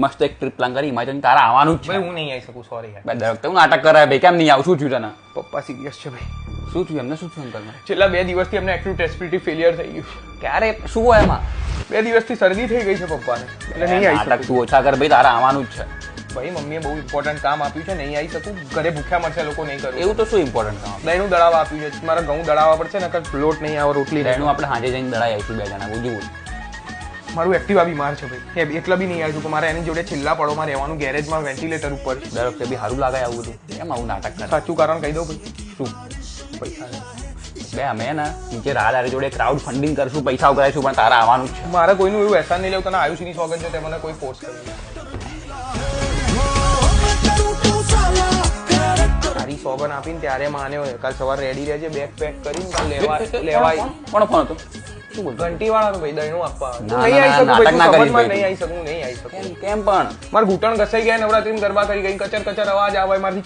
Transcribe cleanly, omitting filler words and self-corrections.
મસ્ત એક trip plan કરી હિમાચલ તારા આવવાનું જ છે. ભાઈ હું નહીં આવી શકું, સોરી યાર. બે દર વખતે હું નાટક કરાય ભાઈ, કેમ નહીં આવું? શું થયું તને? પપ્પા સિરિયસ છે ભાઈ. શું થયું એમને? શું થયું અંકલને? છેલ્લા 2 દિવસથી એમને એક્ટિવ ટેસ્ટિલિટી ફેલિયર થઈ ગયું છે. ક્યારે? શું હોય એમાં? 2 દિવસથી શરદી થઈ ગઈ છે પપ્પાને, એટલે નહીં આવી નાટક શકું. તું ઓછા કર ભાઈ, તારા આવવાનું જ છે. ભાઈ મમ્મીએ બહુ ઇમ્પોર્ટન્ટ કામ આપ્યું છે, નહીં આવી શકું. ઘરે ભૂખ્યા મળશે લોકો, નહીં કરું. એવું તો શું ઇમ્પોર્ટન્ટ કામ? દહીંનું દળાવ આપ્યું છે, મારા ઘઉં દળાવવા પડશે, નકર લોટ નહીં આવે, રોટલી નહીં. એનું આપણે સાંજે જઈને દળાઈ આવીશું 2 જણા. બોલ. મારું એક્ટિવા બીમાર છે ભાઈ, એટલા બી નહીં આવી શકું. મારે એની જોડે છેલ્લા પડોમાં રહેવાનું, ગેરેજમાં વેન્ટિલેટર ઉપર છે. દર વખતે બી સારું લાગે આવું બધું. કેમ આવું નાટક કરે? સાચું કારણ કહી દઉં ભાઈ, શું? પૈસા નહીં. બે અમે ને નીચે રાહદારી જોડે ક્રાઉડ ફંડિંગ કરશું, પૈસા કરાવીશું, પણ તારા આવવાનું જ છે. મારે કોઈનું એવું એહસાન નહીં લેવું. તને આયુષની સોગન છે, તે મને કોઈ ફોર્સ કર્યું. તારી સોગન આપીને ત્યારે માન્યો. કાલ સવારે રેડી રહેજે, બેગ પેક કરીને કાલ લેવાય. કોનો ફોન હતો? શું બોલતો? ઘંટી વાળાનો ભાઈ, દહીંનું આપવા. ના, નહીં આવી શકું નાટક ભાઈ, ના તું કરીશ સમજમાં ભાઈ નહીં આવી શકું, નહીં આવી શકું. કેમ પણ? મારા ઘૂંટણ ઘસાઈ ગયા, નવરાત્રીમાં ગરબા કરી ગઈ, કચર કચર અવાજ આવે મારથી.